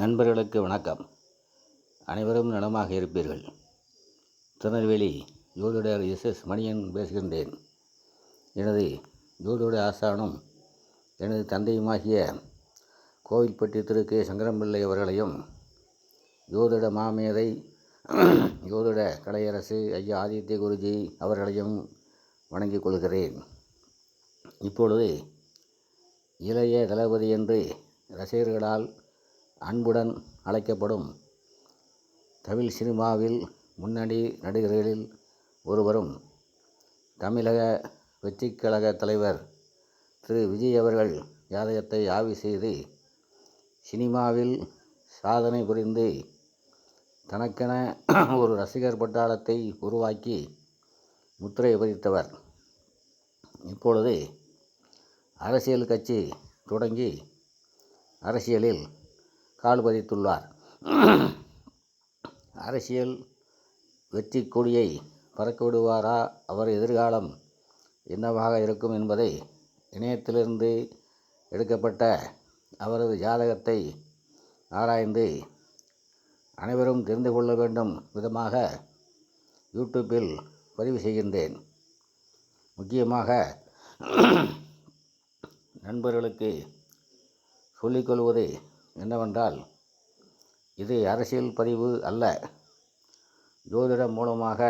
நண்பர்களுக்கு வணக்கம். அனைவரும் நலமாக இருப்பீர்கள். திருநெல்வேலி ஜோதிடர் எஸ் மணியன் பேசுகின்றேன். எனது ஜோதிட ஆசானும் எனது தந்தையுமாகிய கோவில்பட்டி திரு கே சங்கரம்பிள்ளை அவர்களையும், ஜோதிட மாமேதை ஜோதிட கலையரசு ஐயா ஆதித்ய குருஜி அவர்களையும் வணங்கிக் கொள்கிறேன். இப்பொழுது இளைய தளபதி என்று ரசிகர்களால் அன்புடன் அழைக்கப்படும் தமிழ் சினிமாவில் முன்னணி நடிகர்களில் ஒருவரும், தமிழக வெற்றிக் கழக தலைவர் திரு விஜய் அவர்கள் ஜாதகத்தை ஆய்வு செய்து சினிமாவில் சாதனை புரிந்து தனக்கென ஒரு ரசிகர் பட்டாளத்தை உருவாக்கி முத்திரை பதித்தவர். இப்பொழுது அரசியல் கட்சி தொடங்கி அரசியலில் கால் பதித்துள்ளார். அரசியல் வெற்றி கொடியை பறக்க விடுவாரா? அவர் எதிர்காலம் என்னவாக இருக்கும் என்பதை இணையத்திலிருந்து எடுக்கப்பட்ட அவரது ஜாதகத்தை ஆராய்ந்து அனைவரும் தெரிந்து கொள்ள வேண்டும் விதமாக யூடியூப்பில் பதிவு செய்கின்றேன். முக்கியமாக நண்பர்களுக்கு சொல்லிக்கொள்வது என்னவென்றால், இது அரசியல் பதிவு அல்ல. ஜோதிடம் மூலமாக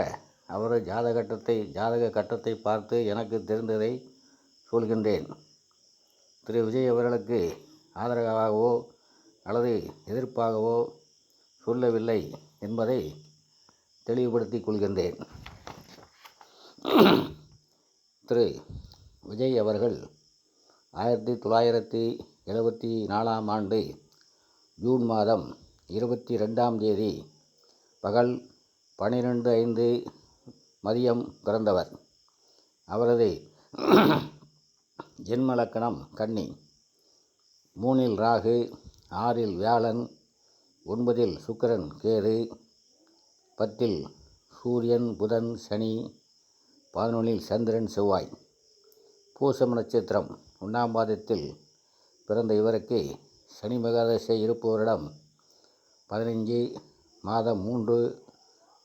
அவரது ஜாதக கட்டத்தை பார்த்து எனக்கு தெரிந்ததை சொல்கின்றேன். திரு விஜய் அவர்களுக்கு ஆதரவாகவோ அல்லது எதிர்ப்பாகவோ சொல்லவில்லை என்பதை தெளிவுபடுத்திக் கொள்கின்றேன். திரு விஜய் அவர்கள் 1974 ஆண்டு ஜூன் மாதம் 22 பகல் 12:05 மதியம் பிறந்தவர். அவரது ஜென்ம லக்கணம் கன்னி. 3 ராகு, 6 வியாழன், 9 சுக்கிரன் கேது, 10 சூரியன் புதன் சனி, 11 சந்திரன் செவ்வாய். பூசம் நட்சத்திரம் 1ஆம் பாதத்தில் பிறந்த இவருக்கு சனி மகாதசை இருப்பவரிடம் 15 மாதம் 3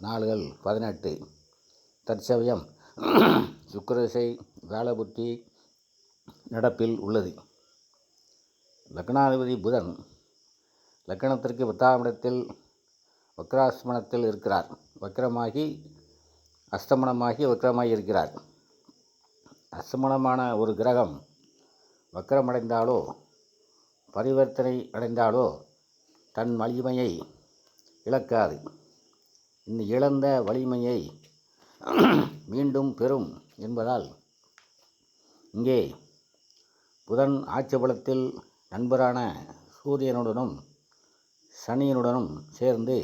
நாள்கள் 18. தற்சமயம் சுக்கிரதசை வேலபுத்தி நடப்பில் உள்ளது. லக்னாதிபதி புதன் லக்கணத்திற்கு 10ஆம் இடத்தில் வக்ராஸ்தமனத்தில் இருக்கிறார். அஸ்தமனமாகி வக்ரமாகி இருக்கிறார். அஸ்தமனமான ஒரு கிரகம் வக்ரமடைந்தாலோ பரிவர்த்தனை அடைந்தாலோ தன் வலிமையை இழக்காது. இந்த இழந்த வலிமையை மீண்டும் பெறும் என்பதால் இங்கே புதன் ஆட்சி பலத்தில் நண்பரான சூரியனுடனும் சனியனுடனும் சேர்ந்து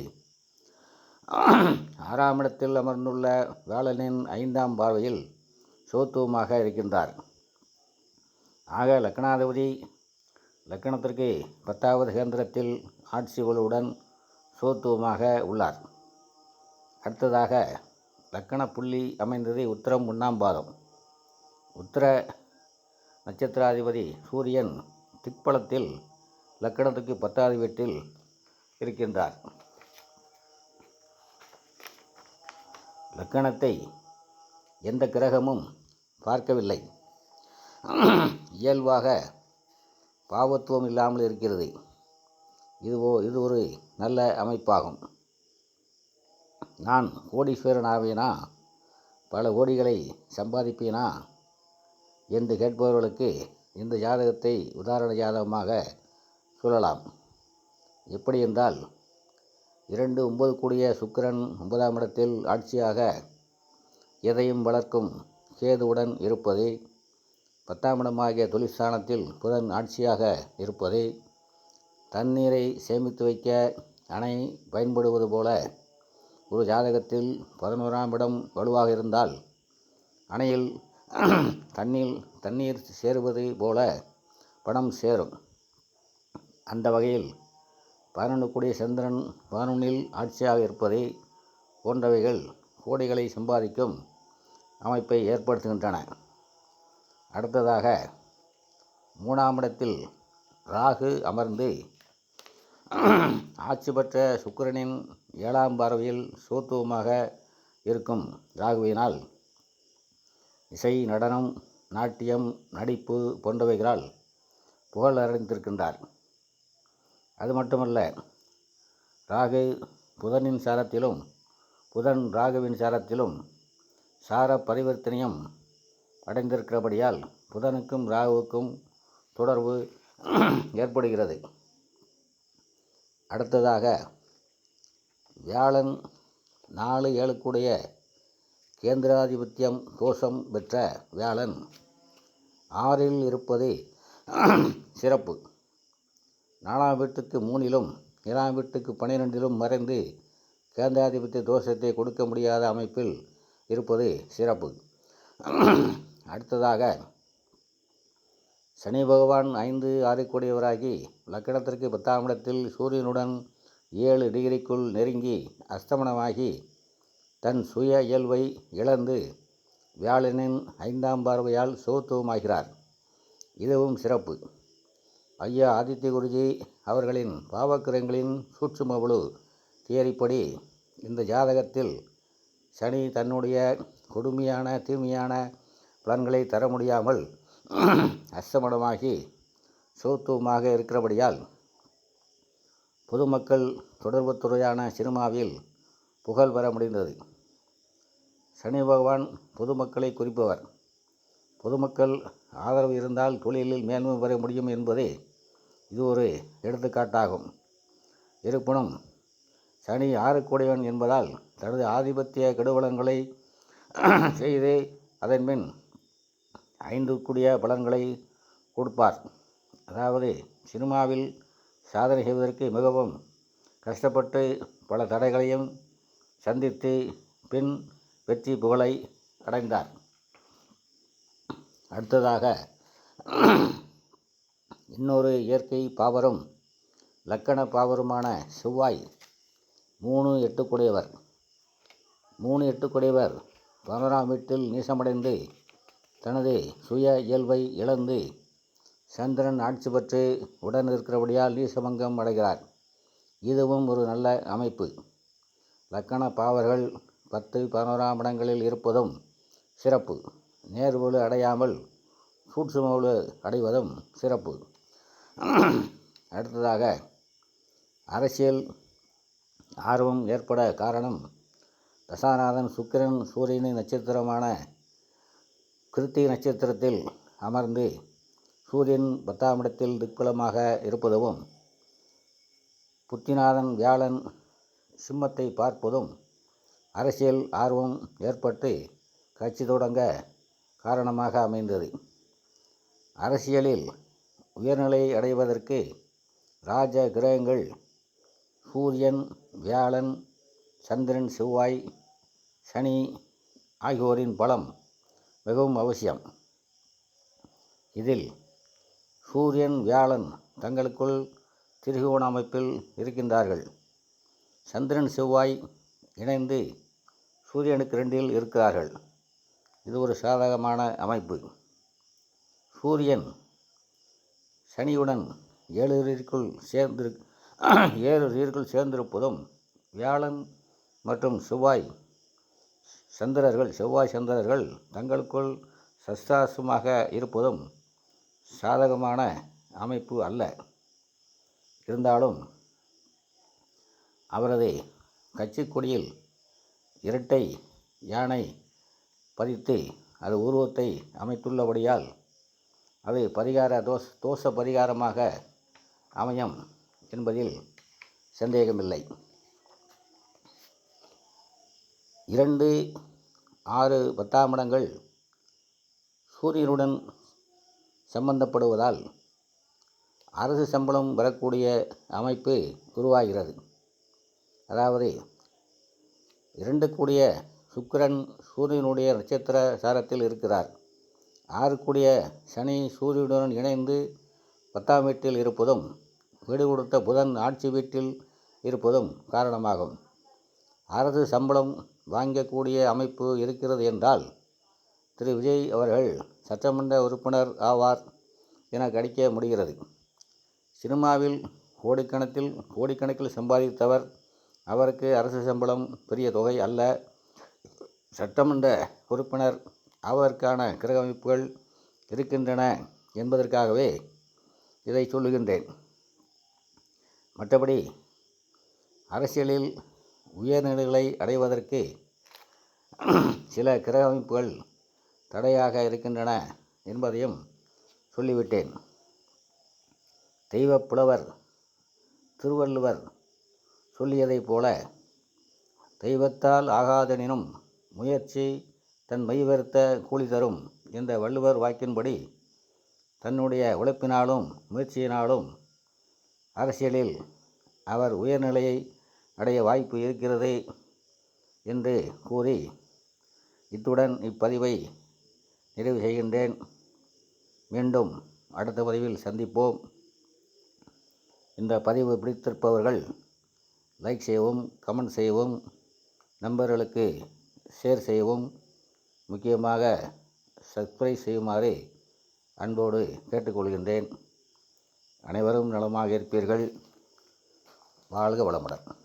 6ஆம் இடத்தில் அமர்ந்துள்ள வேளனின் 5ஆம் பார்வையில் சோத்துவமாக இருக்கின்றார். ஆக லக்னாதிபதி லக்கணத்திற்கு 10வது கேந்திரத்தில் ஆட்சி வலுவுடன் சோத்துவமாக உள்ளார். அடுத்ததாக லக்கண புள்ளி அமைந்தது உத்திரம் 1ஆம் பாதம். உத்திர நட்சத்திராதிபதி சூரியன் திக்பலத்தில் லக்கணத்துக்கு 10வது வீட்டில் இருக்கின்றார். லக்கணத்தை எந்த கிரகமும் பார்க்கவில்லை. இயல்பாக பாவத்துவம் இல்லாமல் இருக்கிறது. இது ஒரு நல்ல அமைப்பாகும். நான் கோடீஸ்வரன் ஆவேனா, பல கோடிகளை சம்பாதிப்பேனா என்று கேட்பவர்களுக்கு இந்த ஜாதகத்தை உதாரண ஜாதகமாக சொல்லலாம். எப்படி என்றால், 2-9 கூடிய சுக்கிரன் 9ஆம் இடத்தில் ஆட்சியாக எதையும் வளர்க்கும் கேதுவுடன் இருப்பது, 10ஆம் இடமாகிய தொழிற்ஸ்தானத்தில் புதன் ஆட்சியாக இருப்பது, தண்ணீரை சேமித்து வைக்க அணை பயன்படுவது போல ஒரு ஜாதகத்தில் 11ஆம் இடம் வலுவாக இருந்தால் அணையில் தண்ணீர் சேருவது போல பணம் சேரும். அந்த வகையில் 11 கூடிய சந்திரன் 11இல் ஆட்சியாக இருப்பது போன்றவைகள் கோடிகளை சம்பாதிக்கும் அமைப்பை ஏற்படுத்துகின்றன. அடுத்ததாக 3ஆம் இடத்தில் ராகு அமர்ந்து ஆட்சி பெற்ற சுக்கிரனின் 7ஆம் பார்வையில் சூத்துவமாக இருக்கும் ராகுவினால் இசை, நடனம், நாட்டியம், நடிப்பு போன்றவைகளால் புகழ் அறிந்திருக்கின்றார். அது மட்டுமல்ல, ராகு புதனின் சாரத்திலும் புதன் ராகுவின் சாரத்திலும் சார பரிவர்த்தனையும் அடைந்திருக்கிறபடியால் புதனுக்கும் ராகுவுக்கும் தொடர்பு ஏற்படுகிறது. அடுத்ததாக வியாழன் 4-7 கேந்திராதிபத்தியம் தோஷம் பெற்ற வியாழன் 6இல் இருப்பது சிறப்பு. 4ஆம் வீட்டுக்கு 3லும் 7ஆம் வீட்டுக்கு 12லும் மறைந்து கேந்திராதிபத்திய தோஷத்தை கொடுக்க முடியாத அமைப்பில் இருப்பது சிறப்பு. அடுத்ததாக சனி பகவான் 5-6 லக்கணத்திற்கு 10ஆம் இடத்தில் சூரியனுடன் 7 டிகிரிக்குள் நெருங்கி அஸ்தமனமாகி தன் சுய இயல்பை இழந்து வியாழனின் 5ஆம் பார்வையால் சோத்துவமாகிறார். இதுவும் சிறப்பு. ஐயா ஆதித்ய குருஜி அவர்களின் பாவக்கிரகங்களின் சூட்சுமபுழு தியரிப்படி இந்த ஜாதகத்தில் சனி தன்னுடைய கொடுமையான தீமையான பலன்களை தர முடியாமல் அஸ்தமனமாகி சோத்துவமாக இருக்கிறபடியால் பொதுமக்கள் தொடர்புத்துறையான சினிமாவில் புகழ் பெற முடிந்தது. சனி பகவான் பொதுமக்களை குறிப்பவர். பொதுமக்கள் ஆதரவு இருந்தால் தொழிலில் மேன்மை பெற முடியும் என்பது இது ஒரு எடுத்துக்காட்டாகும். இருப்பினும் சனி 6 என்பதால் தனது ஆதிபத்திய கெடுபலன்களை செய்து அதன்பின் 5 பலன்களை கொடுப்பார். அதாவது சினிமாவில் சாதனை செய்வதற்கு மிகவும் கஷ்டப்பட்டு பல தடைகளையும் சந்தித்து பின் வெற்றி புகழை அடைந்தார். அடுத்ததாக இன்னொரு இயற்கை பாவரும் லக்கண பாவருமான செவ்வாய் 3-8 3-8 11ஆம் வீட்டில் நீசமடைந்து தனது சுய இயல்பை இழந்து சந்திரன் ஆட்சி பெற்று உடன் இருக்கிறபடியால் நீசபங்கம் அடைகிறார். இதுவும் ஒரு நல்ல அமைப்பு. லக்கண பாவர்கள் 10-11ஆம் இடங்களில் இருப்பதும் சிறப்பு. நேர்வலு அடையாமல் சூட்சுமவலு அடைவதும் சிறப்பு. அடுத்ததாக அரசியல் ஆர்வம் ஏற்பட காரணம் தசாநாதன் சுக்கிரன் சூரியனின் நட்சத்திரமான கிருத்திகை நட்சத்திரத்தில் அமர்ந்து சூரியன் 10ஆம் இடத்தில் திக்பலமாக இருப்பதும் புத்திநாதன் வியாழன் சிம்மத்தை பார்ப்பதும் அரசியல் ஆர்வம் ஏற்பட்டு கட்சி தொடங்க காரணமாக அமைந்தது. அரசியலில் உயர்நிலை அடைவதற்கு ராஜ கிரகங்கள் சூரியன், வியாழன், சந்திரன், செவ்வாய், சனி ஆகியோரின் பலம் மிகவும் அவசியம். இதில் சூரியன், வியாழன் தங்களுக்குள் திரிகோண அமைப்பில் இருக்கின்றார்கள். சந்திரன், செவ்வாய் இணைந்து சூரியனுக்கு 2இல் இருக்கிறார்கள். இது ஒரு சாதகமான அமைப்பு. சூரியன் சனியுடன் 7 டிகிரிக்குள் சேர்ந்திருப்பதும் வியாழன் மற்றும் செவ்வாய் சந்திரர்கள் தங்களுக்குள் சஸ்தாசமாக இருப்பதும் சாதகமான அமைப்பு அல்ல. இருந்தாலும் அவரது கட்சி கொடியில் இரட்டை யானை பதித்து அது உருவத்தை அமைத்துள்ளபடியால் அது தோஷ பரிகாரமாக அமையும் என்பதில் சந்தேகமில்லை. 2, 6, 10ஆம் இடங்கள் சூரியனுடன் சம்பந்தப்படுவதால் அரசு சம்பளம் பெறக்கூடிய அமைப்பு உருவாகிறது. அதாவது 2 சுக்கிரன் சூரியனுடைய நட்சத்திர சாரத்தில் இருக்கிறார். 6 சனி சூரியனுடன் இணைந்து 10ஆம் வீட்டில் இருப்பதும் வீடு கொடுத்த புதன் ஆட்சி வீட்டில் இருப்பதும் காரணமாகும். அரசு சம்பளம் வாங்கக்கூடிய அமைப்பு இருக்கிறது என்றால் திரு விஜய் அவர்கள் சட்டமன்ற உறுப்பினர் ஆவார் என கணிக்க முடிகிறது. சினிமாவில் கோடிக்கணக்கில் சம்பாதித்தவர். அவருக்கு அரசு சம்பளம் பெரிய தொகை அல்ல. சட்டமன்ற உறுப்பினர் அவருக்கான கிரக அமைப்புகள் இருக்கின்றன என்பதற்காகவே இதை சொல்லுகின்றேன். மற்றபடி அரசியலில் உயர்நிலைகளை அடைவதற்கு சில கிரக அமைப்புகள் தடையாக இருக்கின்றன என்பதையும் சொல்லிவிட்டேன். தெய்வப் புலவர் திருவள்ளுவர் சொல்லியதைப் போல, தெய்வத்தால் ஆகாதெனினும் முயற்சி தன் மெய்வருத்த கூலி தரும் என்ற வள்ளுவர் வாக்கின்படி தன்னுடைய உழைப்பினாலும் முயற்சியினாலும் அரசியலில் அவர் உயர்நிலையை அடைய வாய்ப்பு இருக்கிறது என்று கூறி இத்துடன் இப்பதிவை நிறைவு செய்கின்றேன். மீண்டும் அடுத்த பதிவில் சந்திப்போம். இந்த பதிவு பிடித்திருப்பவர்கள் லைக் செய்யவும், கமெண்ட் செய்யவும், நண்பர்களுக்கு ஷேர் செய்யவும், முக்கியமாக சப்ஸ்கிரைப் செய்யுமாறு அன்போடு கேட்டுக்கொள்கின்றேன். அனைவரும் நலமாக இருப்பீர்கள். வாழ்க வளமுடன்.